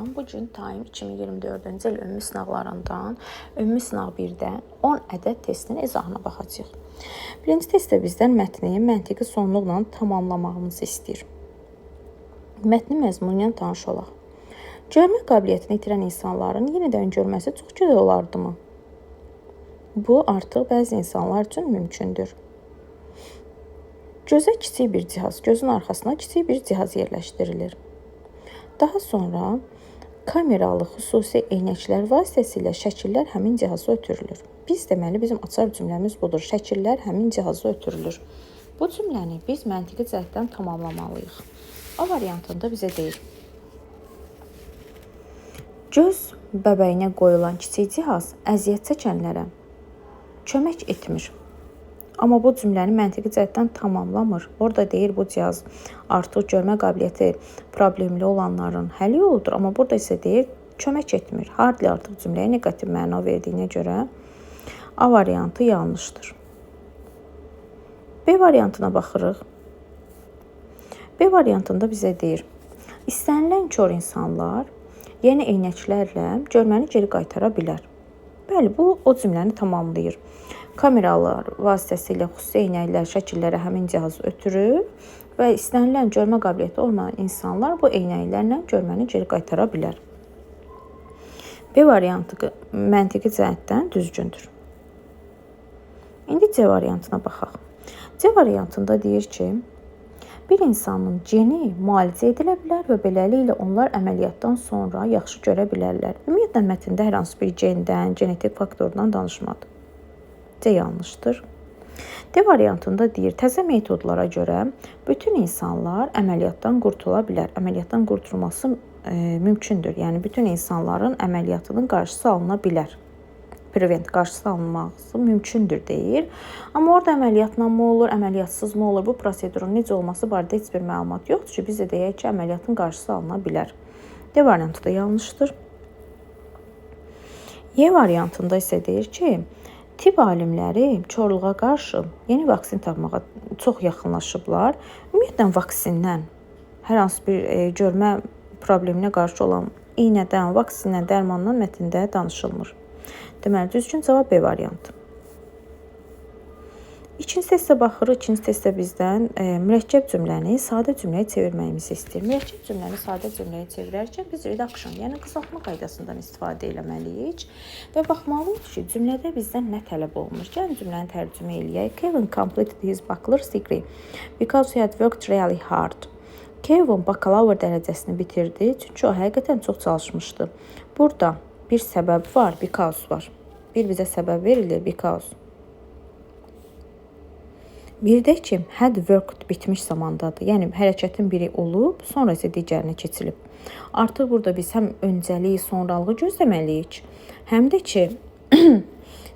salam. Bu gün Time 2024-cü il ümumi sınavlarından ümumi sınav 1-də 10 ədəd testin izahına baxacağıq. Birinci testdə bizdən mətni məntiqi sonluqla tamamlamağımızı istəyir. Mətni məzmunu ilə tanış olaq. Görmə qabiliyyətini itirən insanların yenidən görməsi çox gözəl olardımı? Bu artıq bəzi insanlar üçün mümkündür. Gözə kiçik bir cihaz, gözün arxasına kiçik bir cihaz yerləşdirilir. Daha sonra kameralı xüsusi eynəklər vasitəsilə şəkillər həmin cihaza ötürülür. Bizim açar cümləmiz budur. Şəkillər həmin cihaza ötürülür. Bu cümləni biz məntiqi cəhətdən tamamlamalıyıq. A variantında bizə deyir: göz bəbəyinə qoyulan kiçik cihaz əziyyət çəkənlərə kömək etmir. Amma bu cümləni məntiqi cəhətdən tamamlamır. Orada deyir bu cihaz artıq görmə qabiliyyəti problemli olanların həll yoludur. Amma burada isə deyir kömək etmir. Hardly artıq cümləyə neqativ məna verdiyinə görə A variantı yanlışdır. B variantına baxırıq. B variantında bizə deyir: İstənilən kör insanlar yeni eynəklərlə görməni geri qaytara bilər. Bəli, bu o cümləni tamamlayır. Kameralar vasitəsilə xüsusi eynəklər şəkillərə həmin cihaz ötürür və istənilən görmə qabiliyyəti olmayan insanlar bu eynəklərlə görməni geri qaytara bilər. B variantı məntiqi cəhətdən düzgündür. İndi C variantına baxaq. C variantında deyir ki, bir insanın geni müalicə edilə bilər və beləliklə onlar əməliyyatdan sonra yaxşı görə bilərlər. Ümumiyyətlə, mətndə hər hansı bir gendən, genetik faktordan danışmadı. C yanlışdır. D variantında deyir, təzə metodlara görə bütün insanlar əməliyyatdan qurtula bilər. Əməliyyatdan qurtulması mümkündür. Yəni, bütün insanların əməliyyatının qarşısı alına bilər. Qarşısı alınması mümkündür deyir. Amma orada əməliyyatla mı olur, əməliyyatsız mı olur? Bu prosedurun necə olması barədə heç bir məlumat yoxdur ki, biz də deyək ki, əməliyyatın qarşısı alına bilər. D variantı da yanlışdır. Y variantında isə deyir ki, tibb alimləri korluğa qarşı yeni vaksin tapmağa çox yaxınlaşıblar. Ümumiyyətlə, vaksindən, hər hansı bir görmə probleminə qarşı olan iynədən, vaksindən, dərmandan mətndə danışılmır. Deməli, düzgün cavab B variantı. İkinci testə baxırıq. İkinci testdə bizdən mürəkkəb cümləni sadə cümləyə çevirməyimizi istəyir. Mürəkkəb cümləni sadə cümləyə çevirərkən biz redaction, yəni qısaltma qaydasından istifadə etməliyik və baxmalıyıq ki, cümlədə bizdən nə tələb olunur. Gəlin cümləni tərcümə eləyək. Kevin completed his bachelor's degree because he had worked really hard. Kevin bakalavr dərəcəsini bitirdi, çünki o həqiqətən çox çalışmışdı. Burada bir səbəb var, because var. Bir bizə səbəb verilir, because. Bir də ki, had worked bitmiş zamandadır. Yəni, hərəkətin biri olub, sonra isə digərinə keçilib. Artıq burada biz həm öncəliyi, sonralığı gözləməliyik. Həm də ki,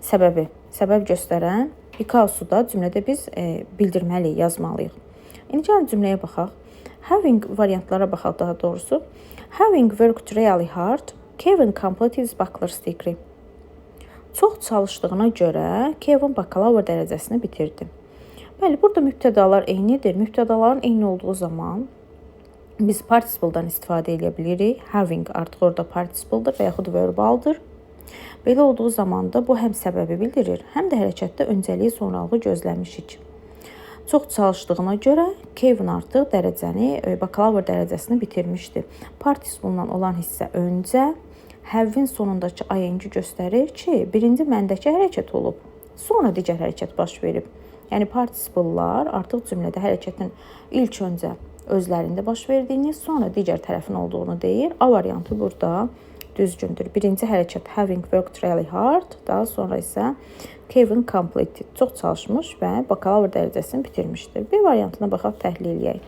səbəb göstərən because-u da cümlədə biz bildirməliyik, yazmalıyıq. İndi gəlin cümləyə baxaq. Having variantlara baxaq daha doğrusu. Having worked really hard, Kevin completed his bachelor's degree. Çox çalışdığına görə Kevin bakalavr dərəcəsini bitirdi. Bəli, burada mübtədalar eynidir. Mübtədaların eyni olduğu zaman biz participle-dan istifadə edə bilirik. Having artıq orada participle-dır və yaxud verbaldır. Belə olduğu zaman da bu həm səbəbi bildirir, həm də hərəkətdə öncəliyi, sonralığı gözləmişik. Çox çalışdığına görə Kevin artıq bakalavr dərəcəsini bitirmişdi. Participle-la olan hissə öncə, have'in sonundakı ing göstərir ki, birinci məndəki hərəkət olub, sonra digər hərəkət baş verib. Yəni, participle-lar artıq cümlədə hərəkətin ilk öncə özlərində baş verdiyini, sonra digər tərəfin olduğunu deyir. A variantı burada düzgündür. Birinci hərəkət having worked really hard, daha sonra isə Kevin completed, çox çalışmış və bakalavr dərəcəsini bitirmişdir. B variantına baxaq, təhlil edək.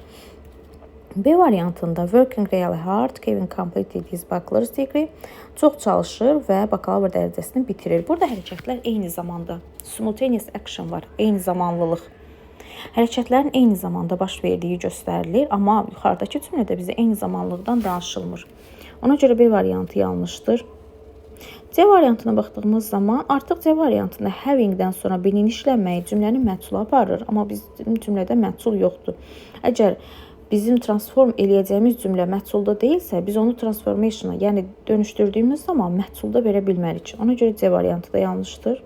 B variantında working really hard, Kevin completed his bachelor's degree, çox çalışır və bakalavr dərəcəsini bitirir. Burada hərəkətlər eyni zamanda, simultaneous action var, eyni zamanlılıq. Hərəkətlərin eyni zamanda baş verdiyi göstərilir, amma yuxarıdakı cümlədə bizə eyni zamanlıqdan danışılmır. Ona görə B variantı yanlışdır. C variantına baxdığımız zaman artıq C variantında havingdən sonra bilinişlənməyi cümlənin məhsulu aparır, amma bizim cümlədə məhsul yoxdur. Əgər bizim transform eləyəcəyimiz cümlə məhsulda deyilsə, biz onu transformationa, yəni dönüşdürdüyümüz zaman məhsulda verə bilmərik. Ona görə C variantı da yanlışdır.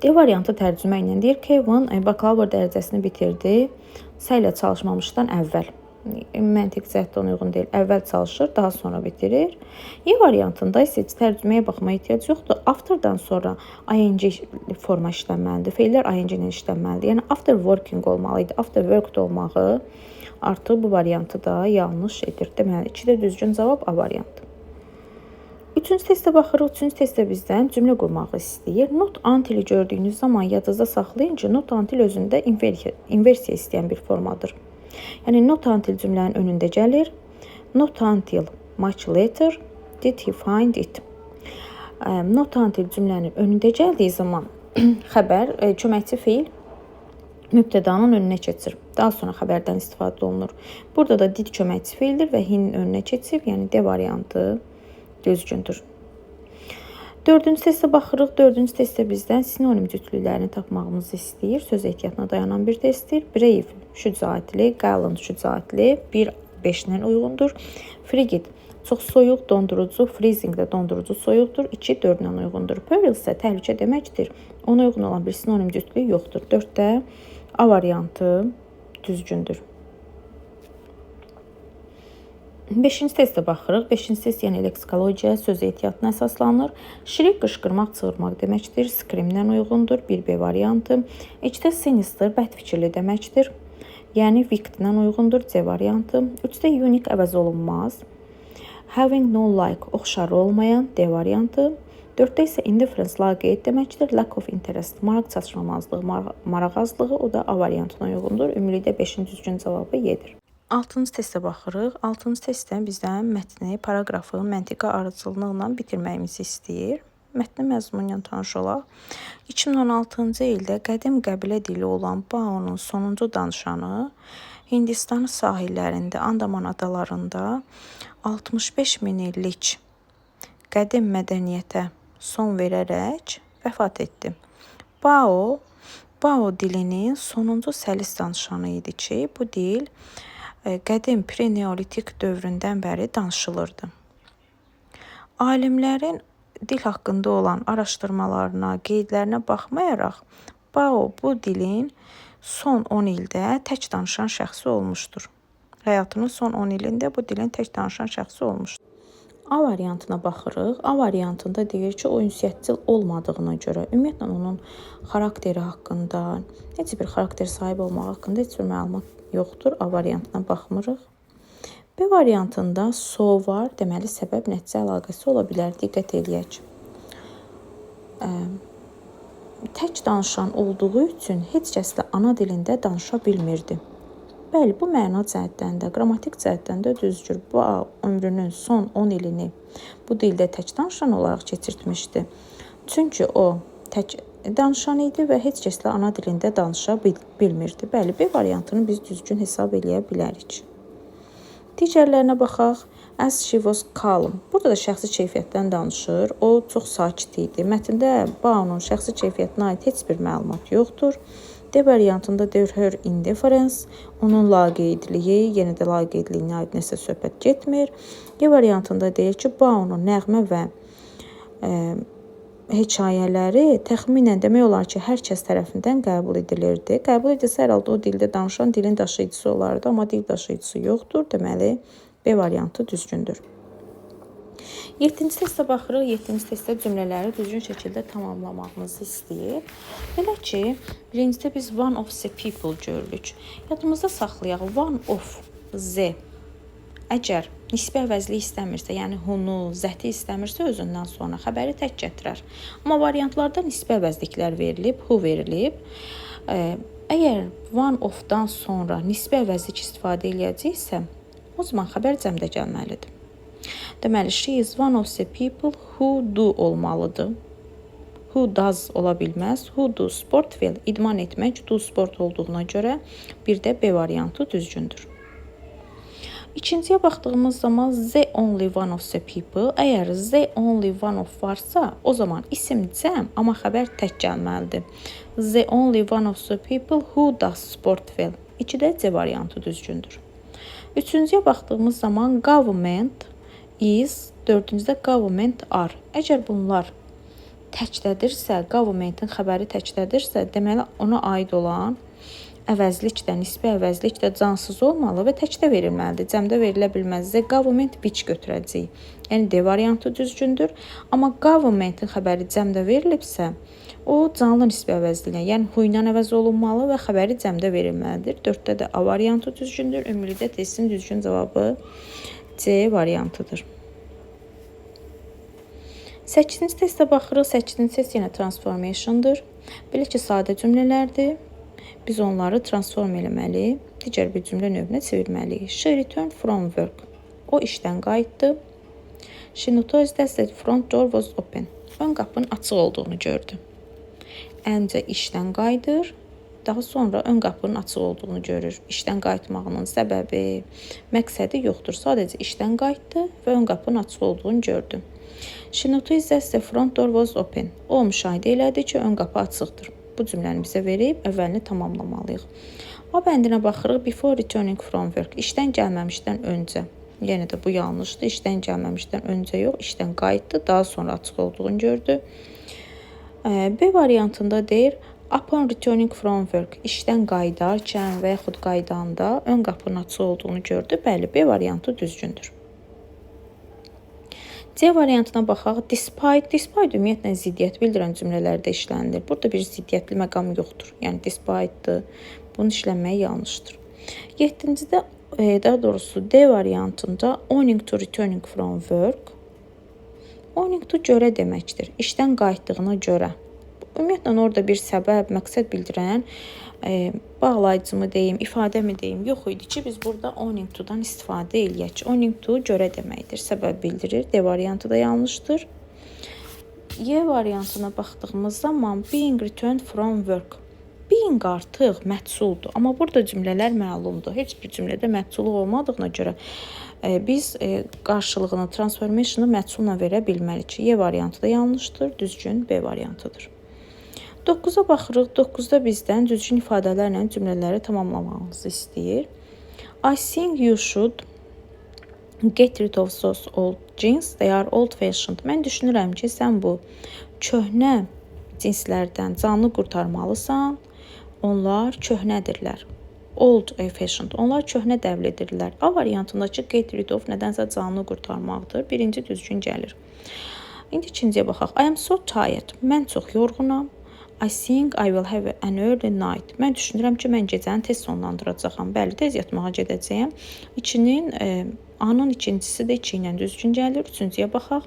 D variantı tərcümə ilə deyir, Kevin bakalavr dərəcəsini bitirdi. S ilə çalışmamışdan əvvəl. Məntiq cəhətdə ona uyğun deyil. Əvvəl çalışır, daha sonra bitirir. E variantında isə tərcüməyə baxmaya ehtiyac yoxdur. Afterdan sonra ing forma işlənməlidir. Feillər ing ilə işlənməlidir. Yəni after working olmalı idi. After worked olmağı artıq bu variantı da yanlış edir. Deməli, 2-də düzgün cavab A variantı. Üçüncü testə baxırıq. Üçüncü testdə bizdən cümlə qurmağı istəyir. Not until gördüyünüz zaman yadınızda saxlayın ki, not until özündə inversiya istəyən bir formadır. Yəni not until cümlənin önündə gəlir. Not until much later did he find it. Not until cümlənin önündə gəldiyi zaman xəbər, köməkçi feil mübtədanın önünə keçir. Daha sonra xəbərdən istifadə olunur. Burada da did köməkçi feildir və he-nin önünə keçib, yəni D variantı düzgündür. Dördüncü testə baxırıq. Dördüncü testdə bizdən sinonim cütlüklərini tapmağımızı istəyir. Söz ehtiyatına dayanan bir testdir. Brave şücaətli, gallant şücaətli 1-5-lə uyğundur. Frigid çox soyuq, dondurucu, freezing də dondurucu soyuqdur. 2-4-lə uyğundur. Peril isə təhlükə deməkdir. Ona uyğun olan bir sinonim cütlük yoxdur. 4-də A variantı düzgündür. 5-ci testə baxırıq. 5-ci test yəni leksikologiya, söz ehtiyatına əsaslanır. Şirik qışqırmaq, çığırmaq deməkdir. Scream-lə uyğundur. 1B variantı. 2-də sinister, bədfikirli deməkdir. Yəni wicked-lə uyğundur. C variantı. 3-də unique, əvəz olunmaz. Having no like, oxşarı olmayan. D variantı. 4-də isə indifference, laqeyd deməkdir. Lack of interest, maraq çatışmamazlığı, maraq azlığı. O da A variantına uyğundur. Ümumilikdə 5-ci düzgün cavabı Y-dir. 6-cı testə baxırıq. 6-cı testdə bizdən mətni, paraqrafı məntiqə ardıcıllıqla bitirməyimizi istəyir. Mətni məzmunu ilə tanış olaq. 2016-cı ildə qədim qəbilə dili olan Baonun sonuncu danışanı Hindistan sahillərində, Andaman adalarında 65 min illik qədim mədəniyyətə son verərək vəfat etdi. Bao dilinin sonuncu səlis danışanı idi ki, bu dil qədim preneolitik dövründən bəri danışılırdı. Alimlərin dil haqqında olan araşdırmalarına, qeydlərinə baxmayaraq, Bao bu dilin son 10 ildə tək danışan şəxsi olmuşdur. Həyatının son 10 ilində bu dilin tək danışan şəxsi olmuşdur. A variantına baxırıq. A variantında deyir ki, o ünsiyyətcil olmadığına görə, ümumiyyətlə onun xarakteri haqqında, necə bir xarakter sahibi olmaq haqqında heç bir məlumat yoxdur. A variantına baxmırıq. B variantında so var, deməli səbəb nəticə əlaqəsi ola bilər. Diqqət eləyək. Tək danışan olduğu üçün heç kəslə ana dilində danışa bilmirdi. Bəli, bu məna cəhətdən də, qrammatik cəhətdən də düzdür. Bu ömrünün son 10 ilini bu dildə tək danışan olaraq keçirtmişdi. Çünki o tək danışan idi və heç kəslə ana dilində danışa bilmirdi. Bəli, B variantını biz düzgün hesab eləyə bilərik. Digərlərinə baxaq. As she was calm. Burada da şəxsi keyfiyyətdən danışır. O çox sakit idi. Mətndə Baonun şəxsi keyfiyyətinə aid heç bir məlumat yoxdur. D variantında deyir her indifference, onun laqeydliyi, yenə də laqeydliyinə aid nəsə söhbət getmir. E variantında deyir ki, Baonun nəğmə və hekayələri təxminən demək olar ki, hər kəs tərəfindən qəbul edilirdi. Qəbul edilsə, hər halda o dildə danışan dilin daşıyıcısı olardı, amma dil daşıyıcısı yoxdur. Deməli, B variantı düzgündür. 7-ci testə baxırıq. 7-ci testdə cümlələri düzgün şəkildə tamamlamağımızı istəyir. Belə ki, birincidə biz one of the people görürük. Yadımızda saxlayaq. One of the. Əgər nisbi əvəzlik istəmirsə, yəni hunu, zəti istəmirsə özündən sonra xəbəri tək gətirər. Amma variantlarda nisbi əvəzliklər verilib, who verilib. Əgər one of-dan sonra nisbi əvəzlik istifadə eləyəcəksə, o zaman xəbər cəmdə gəlməlidir. Deməli, she is one of the people who do olmalıdır. Who does ola bilməz. Who do sport will idman etmək, do sport olduğuna görə bir də B variantı düzgündür. İkinciyə baxdığımız zaman the only one of the people. Əgər the only one of varsa, o zaman isim cəm, amma xəbər tək gəlməlidir. The only one of the people who does sport will. 2-də C variantı düzgündür. 3-cüyə baxdığımız zaman government is, 4-cüdə government are. Əgər bunlar təkdədirsə, government-in xəbəri təkdədirsə, deməli ona aid olan əvəzlik də, nisbi əvəzlik də cansız olmalı və təkdə verilməlidir. Cəmdə verilə bilməz. The government which götürəcəyik. Yəni D variantı düzgündür. Amma government-in xəbəri cəmdə verilibsə, o canlı nisbi əvəzliklə, yəni who ilə əvəz olunmalı və xəbəri cəmdə verilməlidir. 4-də də A variantı düzgündür. Ümumilikdə testin düzgün cavabı C variantıdır. 8-ci testə baxırıq. 8-ci test yenə transformationdır. Belə ki, sadə cümlələrdir. Biz onları transform eləməli, digər bir cümlə növünə çevirməliyik. She returned from work. O işdən qayıtdı. She noticed that the front door was open. Ön qapının açıq olduğunu gördü. Əncə işdən qayıdır. Daha sonra ön qapının açıq olduğunu görür. İşdən qayıtmağının səbəbi, məqsədi yoxdur. Sadəcə işdən qayıtdı və ön qapının açıq olduğunu gördü. She noticed that the front door was open. O müşahidə elədi ki, ön qapı açıqdır. Bu cümləni bizə verib əvvəlini tamamlamalıyıq. A bəndinə baxırıq. Before returning from work. İşdən gəlməmişdən öncə. Yenə də bu yanlışdır. İşdən gəlməmişdən öncə yox, işdən qayıtdı, daha sonra açıq olduğunu gördü. B variantında deyir, upon returning from work. İşdən qayıdarkən və yaxud qaydanda ön qapının açıq olduğunu gördü. Bəli, B variantı düzgündür. C variantına baxaq. Despite ümumiyyətlə ziddiyyət bildirən cümlələrdə işlənilir. Burada bir ziddiyyətli məqam yoxdur. Yəni despite-dır. Bunun işlənməyi yanlışdır. 7-cidə, daha doğrusu D variantında owing to returning from work. Owing to görə deməkdir. İşdən qayıtdığına görə. Ümumiyyətlə orada bir səbəb, məqsəd bildirən bağlayıcımı deyim, ifadəmi deyim yox idi ki, biz burada owing to-dan istifadə eləyək. Owing to görə deməkdir, səbəb bildirir. D variantı da yanlışdır. Y variantına baxdığımız zaman being returned from work. Being artıq məhsuldur, amma burada cümlələr məlumdur. Heç bir cümlədə məhsulluq olmadığına görə biz qarşılığını, transformationu məhsulla verə bilmərik. Y variantı da yanlışdır, düzgün B variantıdır. 9-a baxırıq. 9-da bizdən düzgün ifadələrlə cümlələri tamamlamamızı istəyir. I think you should get rid of those old jeans. They are old fashioned. Mən düşünürəm ki, sən bu köhnə cinslərdən canlı qurtarmalısan. Onlar köhnədirlər. Old fashioned. Onlar köhnə dəvlidirlər. A variantındakı get rid of nədənsə canlı qurtarmaqdır. Birinci düzgün gəlir. İndi ikinciyə baxaq. I am so tired. Mən çox yorğunam. I think I will have an early night. Mən düşünürəm ki, mən gecəni tez sonlandıracağam. Bəli, tez yatmağa gedəcəyəm. A-nın ikincisi də 2 ilə düzgün gəlir. Üçüncüyə baxaq.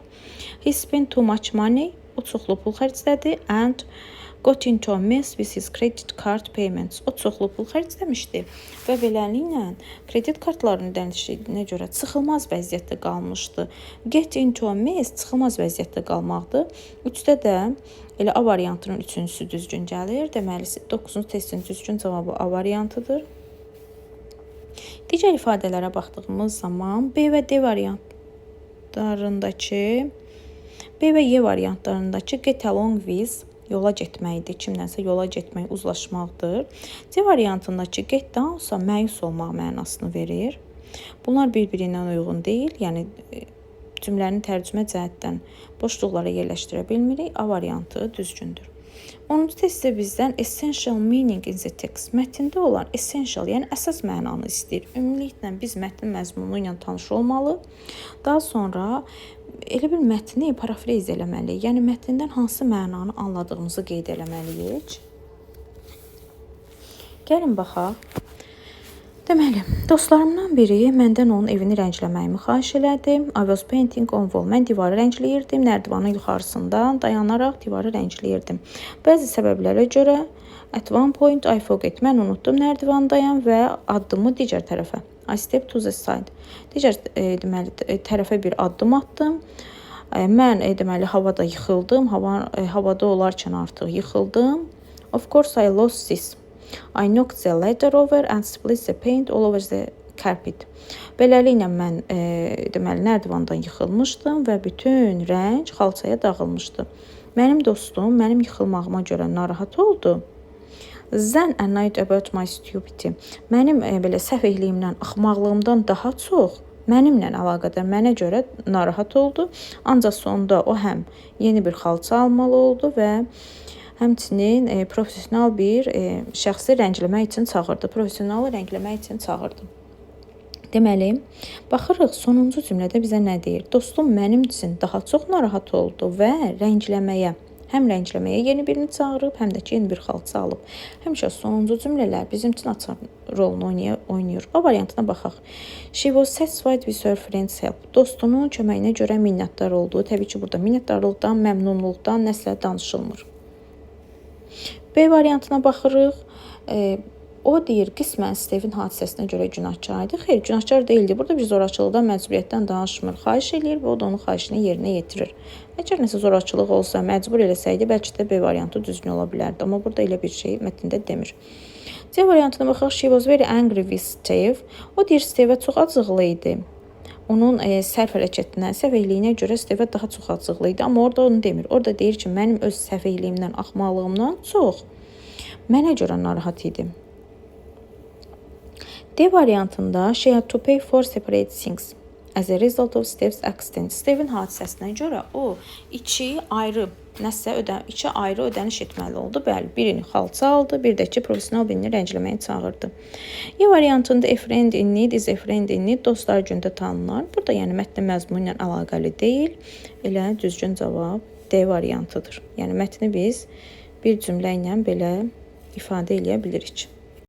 He spent too much money. O çoxlu pul xərclədi. And got into a mess with his credit card payments. O çoxlu pul xərcləmişdi və beləliklə kredit kartlarının ödənişinə görə çıxılmaz vəziyyətdə qalmışdı. Get into a mess çıxılmaz vəziyyətdə qalmaqdır. 3-də də elə A variantının 3-cüsü düzgün gəlir. Deməli 9-cu testin düzgün cavabı A variantıdır. Digər ifadələrə baxdığımız zaman B və D variantlarındakı B və Y variantlarındakı get along with yola getməkdir. Kimdənsə yola getmək, uzlaşmaqdır. C variantındakı get downsa məyus olmaq mənasını verir. Bunlar bir-birindən uyğun deyil. Yəni cümlənin tərcümə cəhətdən boşluqlara yerləşdirə bilmirik. A variantı düzgündür. 10-cu testdə bizdən essential meaning in the text. Mətndə olan essential, yəni əsas mənanı istəyir. Ümumiliklə biz mətnin məzmunu ilə tanış olmalı. Daha sonra elə bir mətni parafrez eləməliyik. Yəni mətndən hansı mənanı anladığımızı qeyd eləməliyik. Gəlin baxaq. Deməli, dostlarımdan biri məndən onun evini rəngləməyimi xahiş elədi. I was painting on wall. Mən divarı rəngləyirdim. Nərdivanın yuxarısından dayanaraq divarı rəngləyirdim. Bəzi səbəblərə görə at one point I forget. Mən unutdum nərdivandayam və addımı digər tərəfə. I step to the side. Digər deməli tərəfə bir addım atdım. Mən deməli havada yıxıldım. Havada olarkən artıq yıxıldım. Of course I lost this. I knocked the ladder over and split the paint all over the carpet. Beləliklə mən deməli nərdivandan yıxılmışdım və bütün rəng xalçaya dağılmışdı. Mənim dostum mənim yıxılmağıma görə narahat oldu Than annoyed about my stupidity. Mənim belə səfehliyimdən, axmaqlığımdan daha çox mənimlə əlaqədar, mənə görə narahat oldu. Ancaq sonda o həm yeni bir xalça almalı oldu və həmçinin professional bir şəxsi rəngləmək üçün çağırdı. Professionalı rəngləmək üçün çağırdı. Deməli, baxırıq sonuncu cümlədə bizə nə deyir? Dostum mənim üçün daha çox narahat oldu və rəngləməyə, həm rəngləməyə yeni birini çağırıb, həm də ki, yeni bir xalça alıb. Həmişə sonuncu cümlələr bizim üçün açar rolunu oynayır. O variantına baxaq. She was satisfied with her friend's help. Dostunun köməyinə görə minnətdar olduğu. Təbii ki, burada minnətdarlıqdan, məmnunluqdan nəslə danışılmır. B variantına baxırıq. O deyir, qismən Steve'in hadisəsinə görə günahkar idi. Xeyr, günahkar deyildi. Burada bir zorakılıqdan, məcburiyyətdən danışmır. Xahiş eləyir və o da onun xahişini yerinə yetirir. Əgər nəsə zorakılıq olsa, məcbur eləsəydi, bəlkə də B variantı düzgün ola bilərdi. Amma burada elə bir şey mətndə demir. C variantına baxaq. She was very angry with Steve. O deyir, Steve'ə çox acıqlı idi. Onun sərf hərəkətinə, səfehliyinə görə Steve daha çox acıqlı idi. Amma orada onu demir. Orada deyir ki, mənim öz səfehliyimdən, axmaqlığımdan çox mənə görə narahat idi. D variantında she had to pay for separate things as a result of Steve's accident. Steve'in hadisəsinə görə o iki ayrı ödəniş etməli oldu. Bəli, birini xalça aldı, bir də ki, professional birini rəngləməyə çağırdı. E variantında a friend in need is a friend in need. Dostlar gündə tanınar. Burada yəni mətnin məzmunu ilə əlaqəli deyil. Elə düzgün cavab D variantıdır. Yəni mətni biz bir cümlə ilə belə ifadə eləyə bilirik.